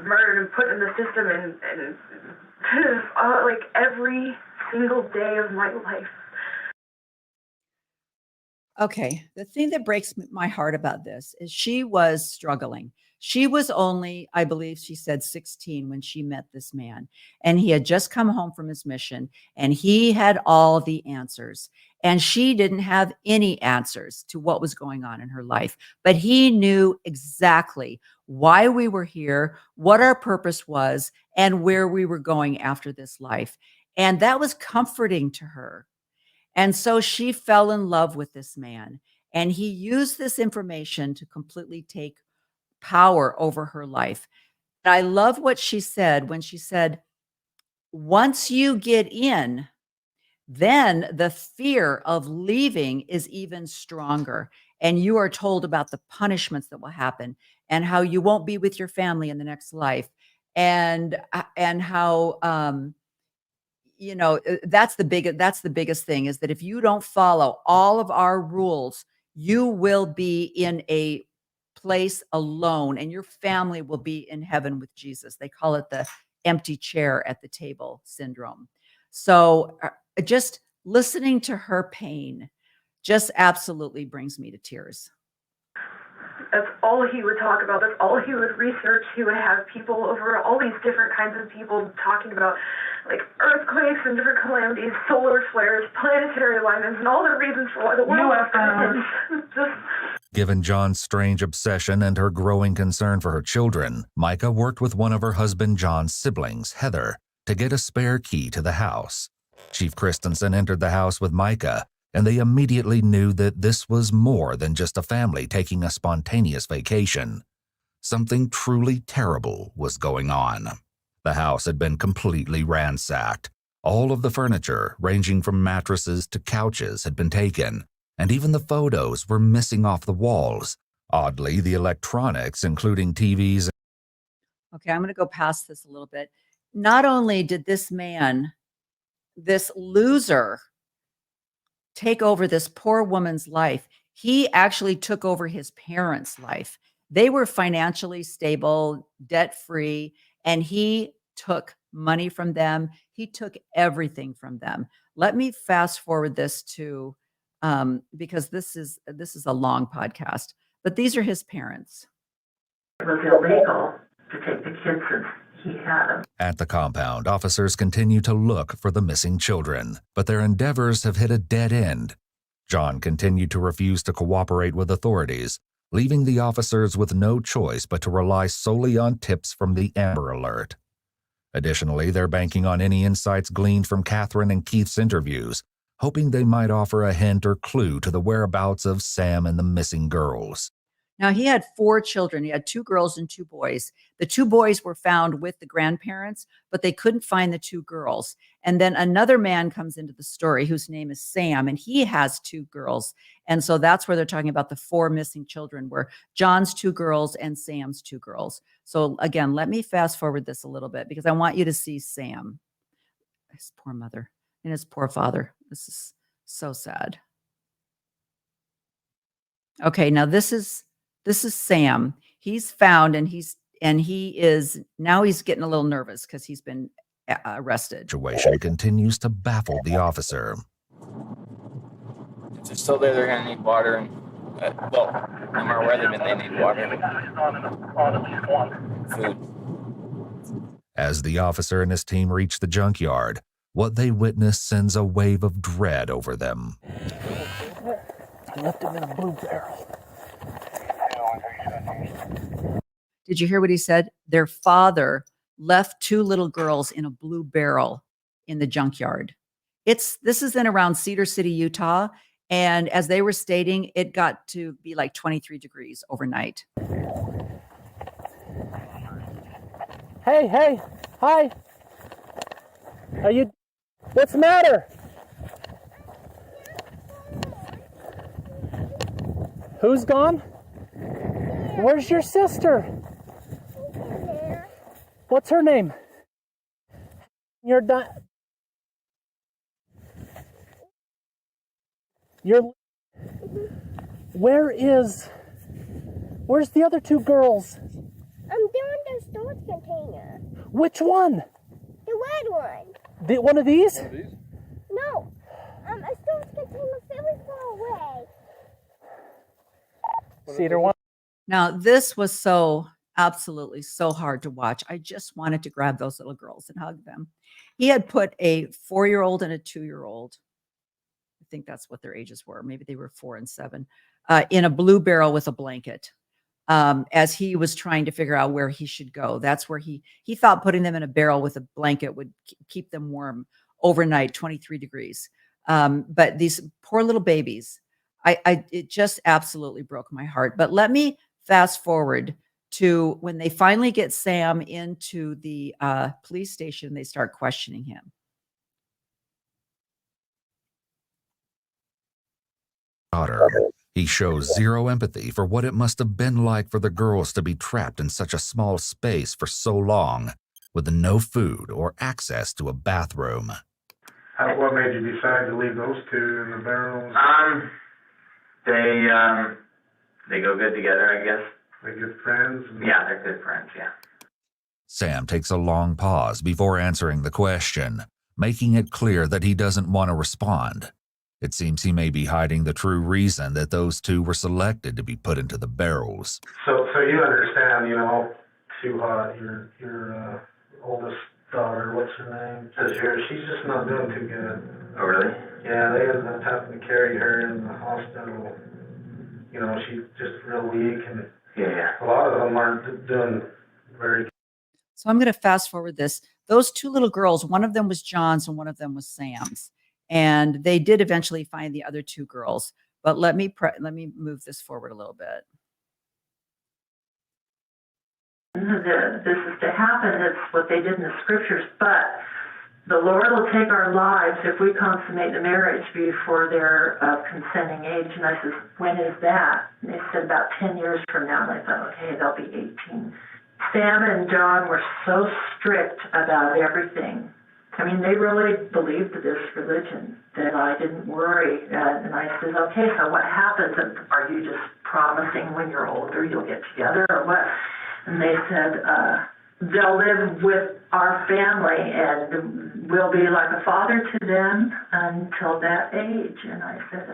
murdered and put in the system, and like every single day of my life. Okay, the thing that breaks my heart about this is she was struggling. She was only, I believe she said 16 when she met this man. And he had just come home from his mission and he had all the answers. And she didn't have any answers to what was going on in her life. But he knew exactly why we were here, what our purpose was, and where we were going after this life. And that was comforting to her. And so she fell in love with this man. And he used this information to completely take power over her life. And I love what she said when she said, once you get in, then the fear of leaving is even stronger. And you are told about the punishments that will happen and how you won't be with your family in the next life. And how, that's the biggest thing is that if you don't follow all of our rules, you will be in a place alone and your family will be in heaven with Jesus. They call it the empty chair at the table syndrome. So just listening to her pain just absolutely brings me to tears. That's all he would talk about. That's all he would research. He would have people over, all these different kinds of people talking about like earthquakes and different calamities, solar flares, planetary alignments, and all the reasons for why the world is. Given John's strange obsession and her growing concern for her children, Micah worked with one of her husband John's siblings, Heather, to get a spare key to the house. Chief Christensen entered the house with Micah, and they immediately knew that this was more than just a family taking a spontaneous vacation. Something truly terrible was going on. The house had been completely ransacked. All of the furniture, ranging from mattresses to couches, had been taken, and even the photos were missing off the walls. Oddly, the electronics, including TVs. Okay, I'm going to go past this a little bit. Not only did this man, this loser, take over this poor woman's life, he actually took over his parents' life. They were financially stable, debt-free, and he took money from them. He took everything from them. Let me fast forward this to, because this is a long podcast, but these are his parents. It was illegal to take the kids since he had them. At the compound, officers continue to look for the missing children, but their endeavors have hit a dead end. John continued to refuse to cooperate with authorities, leaving the officers with no choice but to rely solely on tips from the Amber Alert. Additionally, they're banking on any insights gleaned from Catherine and Keith's interviews, hoping they might offer a hint or clue to the whereabouts of Sam and the missing girls. Now, he had 4 children. He had 2 girls and 2 boys. The 2 boys were found with the grandparents, but they couldn't find the 2 girls. And then another man comes into the story whose name is Sam, and he has 2 girls. And so that's where they're talking about the 4 missing children were John's 2 girls and Sam's 2 girls. So again, let me fast forward this a little bit because I want you to see Sam, his poor mother and his poor father. This is so sad. Okay, now this is Sam. He's found and he's getting a little nervous because he's been arrested. Situation continues to baffle the officer. If they're still there, they're going to need water. And, no matter where they've been, they need water. Food. As the officer and his team reach the junkyard, what they witness sends a wave of dread over them. I left him in a blue barrel. Did you hear what he said? Their father left 2 little girls in a blue barrel in the junkyard. This is in around Cedar City, Utah. And as they were stating, it got to be like 23 degrees overnight. Hey, hi. What's the matter? Who's gone? Where's your sister? What's her name? Where's the other 2 girls? They're in the storage container. Which one? The red one. One of these? No. A storage container very far away. Cedar one. Now, this was so absolutely so hard to watch. I just wanted to grab those little girls and hug them. He had put a 4-year-old and a 2-year-old, I think that's what their ages were. Maybe they were 4 and 7, in a blue barrel with a blanket. As he was trying to figure out where he should go. That's where he thought putting them in a barrel with a blanket would keep them warm overnight, 23 degrees. But these poor little babies, it just absolutely broke my heart. But let me fast forward to when they finally get Sam into the police station. They start questioning him. Daughter. He shows zero empathy for what it must have been like for the girls to be trapped in such a small space for so long, with no food or access to a bathroom. What made you decide to leave those two in the barrels? They go good together, I guess. They're good friends? Yeah, they're good friends, yeah. Sam takes a long pause before answering the question, making it clear that he doesn't want to respond. It seems he may be hiding the true reason that those two were selected to be put into the barrels. So you understand, Too Hot, your oldest daughter, what's her name? She's just not doing too good. Oh, really? Yeah, they ended up having to carry her in the hospital. She's just real weak, and a lot of them aren't doing very good. So I'm going to fast forward this. Those two little girls, one of them was John's and one of them was Sam's. And they did eventually find the other two girls. But let me move this forward a little bit. This is to happen. It's what they did in the scriptures. But the Lord will take our lives if we consummate the marriage before they're of consenting age. And I said, when is that? And they said about 10 years from now. And I thought, okay, they'll be 18. Sam and John were so strict about everything. I mean, they really believed this religion that I didn't worry. And I said, okay, so what happens? Are you just promising when you're older you'll get together or what? And they said, they'll live with our family and we'll be like a father to them until that age. And I said,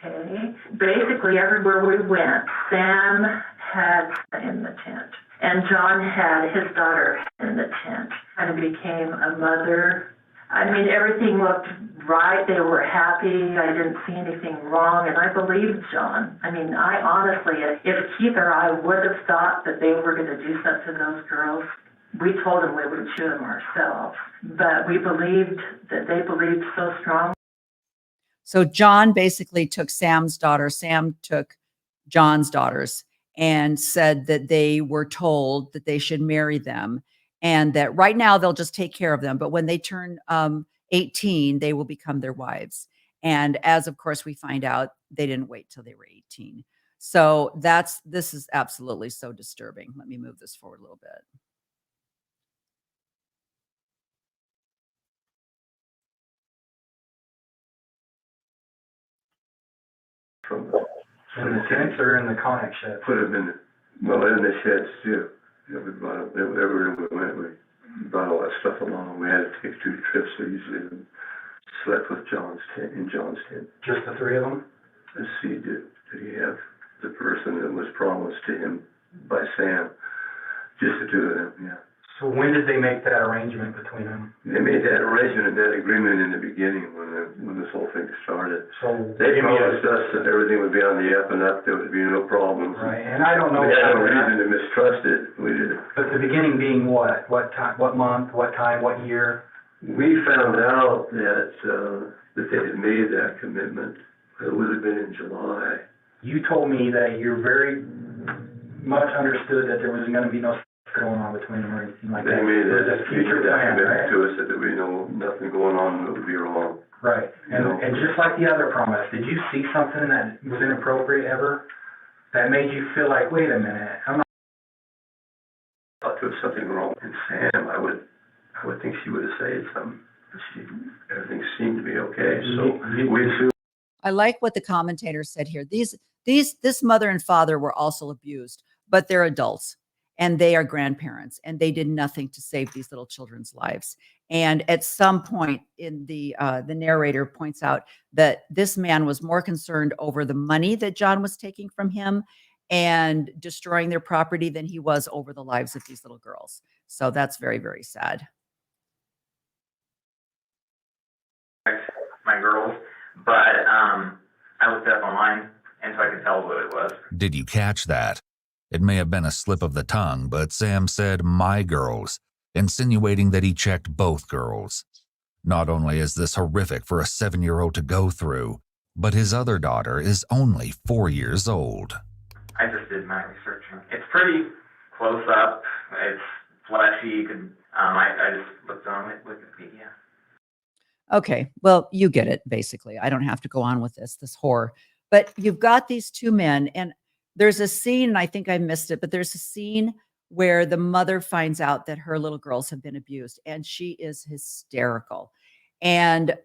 okay. Basically, everywhere we went, Sam had in the tent. And John had his daughter in the tent and became a mother. I mean, everything looked right. They were happy. I didn't see anything wrong. And I believed John. I mean, I honestly, if Keith or I would have thought that they were going to do something to those girls, we told them we would shoot them ourselves. But we believed that they believed so strong. So John basically took Sam's daughter. Sam took John's daughters and said that they were told that they should marry them and that right now they'll just take care of them. But when they turn 18, they will become their wives. And as of course we find out, they didn't wait till they were 18. So this is absolutely so disturbing. Let me move this forward a little bit. In the tents or in the conic sheds? Put them in the sheds too. We brought everywhere we went, we brought all that stuff along. We had to take 2 trips, so usually we slept with in John's tent. Just the 3 of them? Let's see, did he have the person that was promised to him by Sam? Just the 2 of them, yeah. So when did they make that arrangement between them? They made that arrangement and that agreement in the beginning when this whole thing started. So they promised us that everything would be on the up and up. There would be no problems. Right, and I don't know. We had no reason to mistrust it. We did. But the beginning being what? What time? What month? What time? What year? We found out that they had made that commitment. It would have been in July. You told me that you very much understood that there was going to be no going on between them or anything like that. They made a future plan, right? To us that we know nothing going on that would be wrong. Right. And just like the other promise, did you see something that was inappropriate ever? That made you feel like, wait a minute, I'm not. I thought there was something wrong with Sam. I would think she would have said something. But everything seemed to be okay. So we assumed. I like what the commentator said here. This mother and father were also abused, but they're adults. And they are grandparents, and they did nothing to save these little children's lives. And at some point in the narrator points out that this man was more concerned over the money that John was taking from him and destroying their property than he was over the lives of these little girls. So that's very, very sad. My girls, but I looked it up online, and so I could tell what it was. Did you catch that? It may have been a slip of the tongue, but Sam said my girls, insinuating that he checked both girls. Not only is this horrific for a 7-year-old to go through, but his other daughter is only 4 years old. I just did my research. It's pretty close up. It's fleshy. You could, I just looked on Wikipedia. Okay, well, you get it, basically. I don't have to go on with this horror. But you've got these two men, and there's a scene, and I think I missed it, but there's a scene where the mother finds out that her little girls have been abused, and she is hysterical and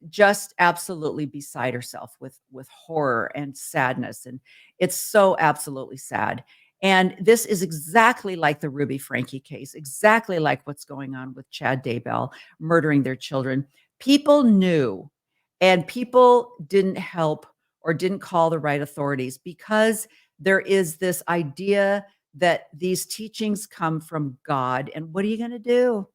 just absolutely beside herself with horror and sadness. And it's so absolutely sad. And this is exactly like the Ruby Frankie case, exactly like what's going on with Chad Daybell murdering their children. People knew, and people didn't help or didn't call the right authorities because there is this idea that these teachings come from God. And what are you going to do?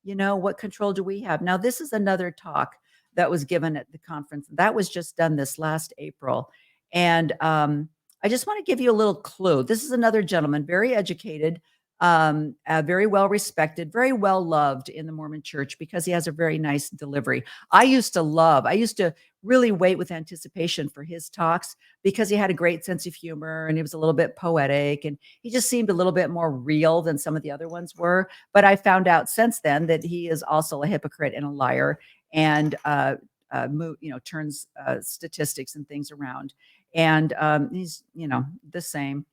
You know, what control do we have? Now, this is another talk that was given at the conference. That was just done this last April. And I just want to give you a little clue. This is another gentleman, very educated, very well respected, very well loved in the Mormon church because he has a very nice delivery. I used to really wait with anticipation for his talks because he had a great sense of humor and he was a little bit poetic and he just seemed a little bit more real than some of the other ones were. But I found out since then that he is also a hypocrite and a liar and turns statistics and things around. And he's, the same.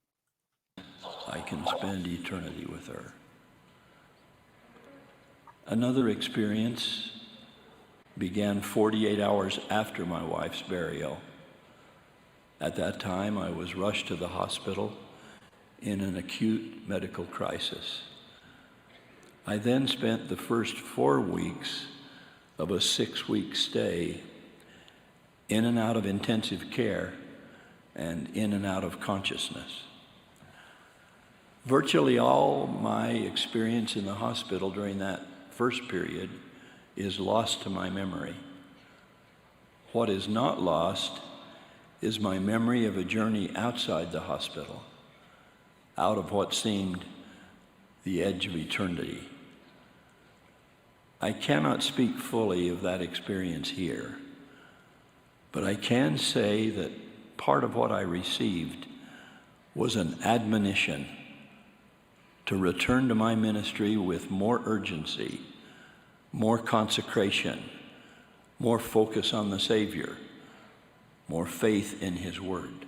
I can spend eternity with her. Another experience began 48 hours after my wife's burial. At that time, I was rushed to the hospital in an acute medical crisis. I then spent the first 4 weeks of a 6-week stay in and out of intensive care and in and out of consciousness. Virtually all my experience in the hospital during that first period is lost to my memory. What is not lost is my memory of a journey outside the hospital, out of what seemed the edge of eternity. I cannot speak fully of that experience here, but I can say that part of what I received was an admonition to return to my ministry with more urgency, more consecration, more focus on the Savior, more faith in His Word.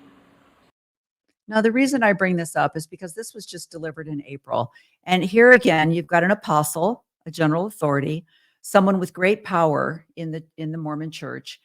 Now, the reason I bring this up is because this was just delivered in April. And here again, you've got an apostle, a general authority, someone with great power in the Mormon church,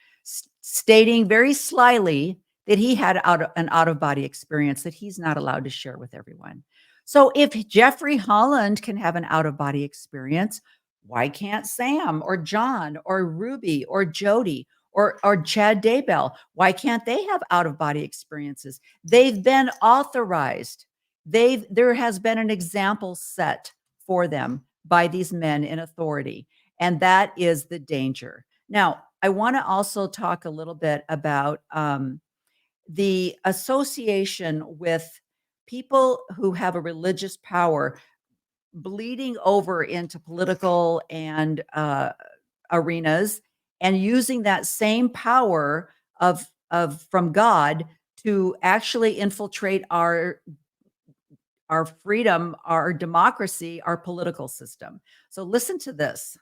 stating very slyly that he had an out-of-body experience that he's not allowed to share with everyone. So if Jeffrey Holland can have an out-of-body experience, why can't Sam or John or Ruby or Jody or Chad Daybell? Why can't they have out-of-body experiences? They've been authorized. There has been an example set for them by these men in authority, and that is the danger. Now, I want to also talk a little bit about the association with people who have a religious power bleeding over into political and arenas and using that same power of from God to actually infiltrate our freedom, our democracy, our political system. So listen to this.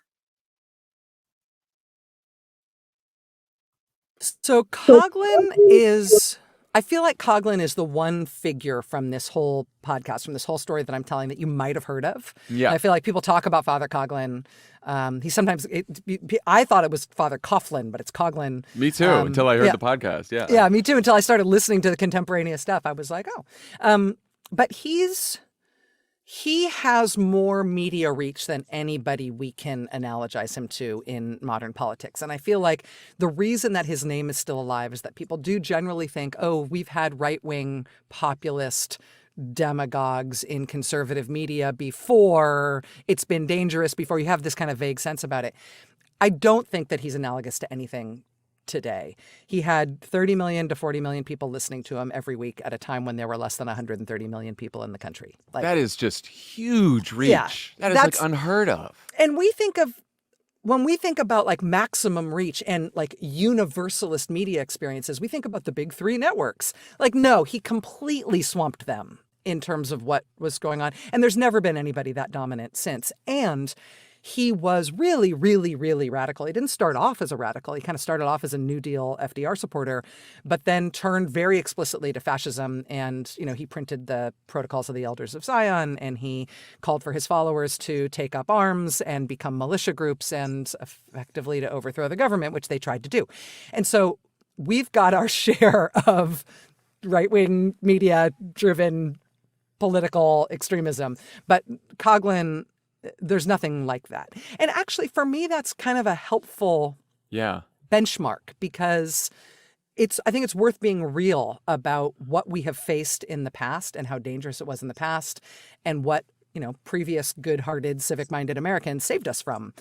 So Coughlin is, I feel like Coughlin is the one figure from this whole podcast, from this whole story that I'm telling that you might have heard of. Yeah. I feel like people talk about Father Coughlin. He sometimes, I thought it was Father Coughlin, but it's Coughlin. Me too, until I heard the podcast. Yeah. Yeah, me too, until I started listening to the contemporaneous stuff. I was like, oh. But he's He has more media reach than anybody we can analogize him to in modern politics. And I feel like the reason that his name is still alive is that people do generally think, oh, we've had right-wing populist demagogues in conservative media before. It's been dangerous before. You have this kind of vague sense about it. I don't think that he's analogous to anything today. He had 30 million to 40 million people listening to him every week at a time when there were less than 130 million people in the country. Like, that is just huge reach. Yeah, that is like unheard of. And when we think about like maximum reach and like universalist media experiences, we think about the big three networks. Like, no, he completely swamped them in terms of what was going on. And there's never been anybody that dominant since. And he was really, really, really radical. He didn't start off as a radical. He kind of started off as a New Deal FDR supporter, but then turned very explicitly to fascism. And, you know, he printed the Protocols of the Elders of Zion, and he called for his followers to take up arms and become militia groups and effectively to overthrow the government, which they tried to do. And so we've got our share of right-wing media-driven political extremism. But Coughlin, there's nothing like that. And actually, for me, that's kind of a helpful benchmark, because I think it's worth being real about what we have faced in the past and how dangerous it was in the past, and what, you know, previous good-hearted, civic-minded Americans saved us from.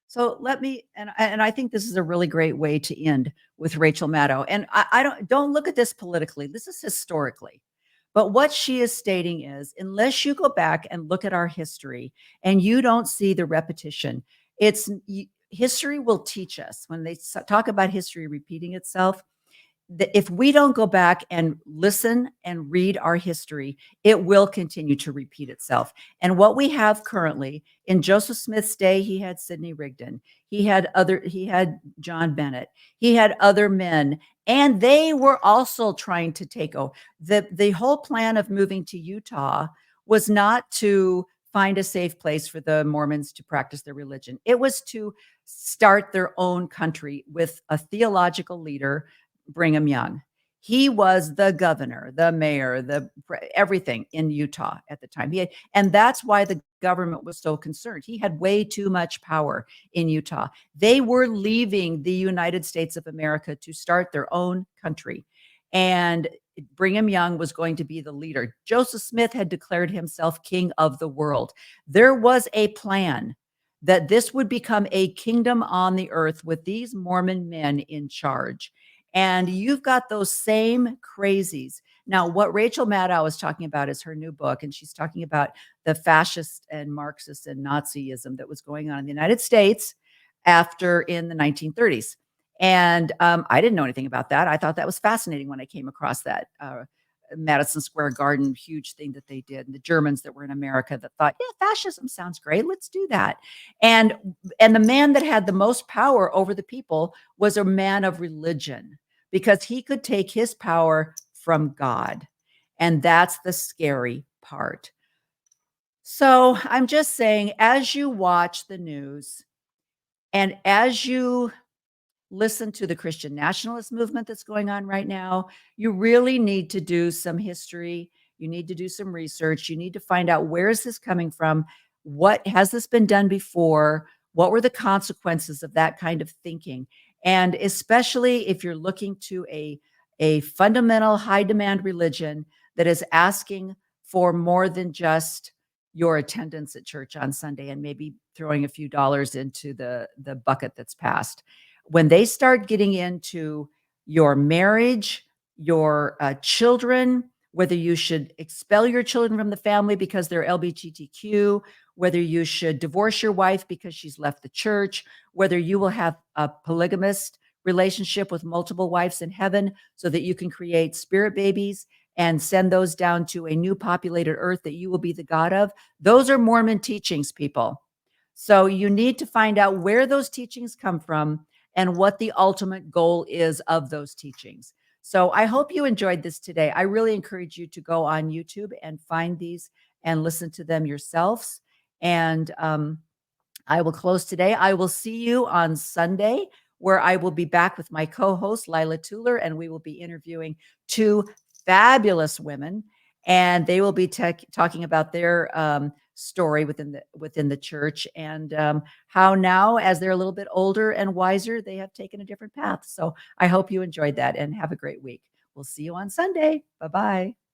So let me, and I think this is a really great way to end with Rachel Maddow. And I don't look at this politically. This is historically. But what she is stating is, unless you go back and look at our history and you don't see the repetition, history will teach us. When they talk about history repeating itself, that if we don't go back and listen and read our history, it will continue to repeat itself. And what we have currently, in Joseph Smith's day, he had Sidney Rigdon, he had John Bennett, he had other men, and they were also trying to take over. The whole plan of moving to Utah was not to find a safe place for the Mormons to practice their religion. It was to start their own country with a theological leader, Brigham Young. He was the governor, the mayor, everything in Utah at the time. And that's why the government was so concerned. He had way too much power in Utah. They were leaving the United States of America to start their own country. And Brigham Young was going to be the leader. Joseph Smith had declared himself king of the world. There was a plan that this would become a kingdom on the earth with these Mormon men in charge. And you've got those same crazies. Now, what Rachel Maddow is talking about is her new book, and she's talking about the fascist and Marxist and Nazism that was going on in the United States in the 1930s. And I didn't know anything about that. I thought that was fascinating when I came across that Madison Square Garden huge thing that they did, and the Germans that were in America that thought, yeah, fascism sounds great, let's do that. And the man that had the most power over the people was a man of religion, because he could take his power from God. And that's the scary part. So I'm just saying, as you watch the news and as you listen to the Christian nationalist movement that's going on right now, you really need to do some history. You need to do some research. You need to find out, where is this coming from? What has this been done before? What were the consequences of that kind of thinking? And especially if you're looking to a fundamental high demand religion that is asking for more than just your attendance at church on Sunday and maybe throwing a few dollars into the bucket that's passed. When they start getting into your marriage, your children, whether you should expel your children from the family because they're LGBTQ, whether you should divorce your wife because she's left the church, whether you will have a polygamist relationship with multiple wives in heaven so that you can create spirit babies and send those down to a new populated earth that you will be the God of. Those are Mormon teachings, people. So you need to find out where those teachings come from and what the ultimate goal is of those teachings. So I hope you enjoyed this today. I really encourage you to go on YouTube and find these and listen to them yourselves. And I will close today. I will see you on Sunday, where I will be back with my co-host, Lila Tuller, and we will be interviewing two fabulous women. and they will be talking about their story within the church, and how now, as they're a little bit older and wiser, they have taken a different path. So I hope you enjoyed that, and have a great week. We'll see you on Sunday. Bye-bye.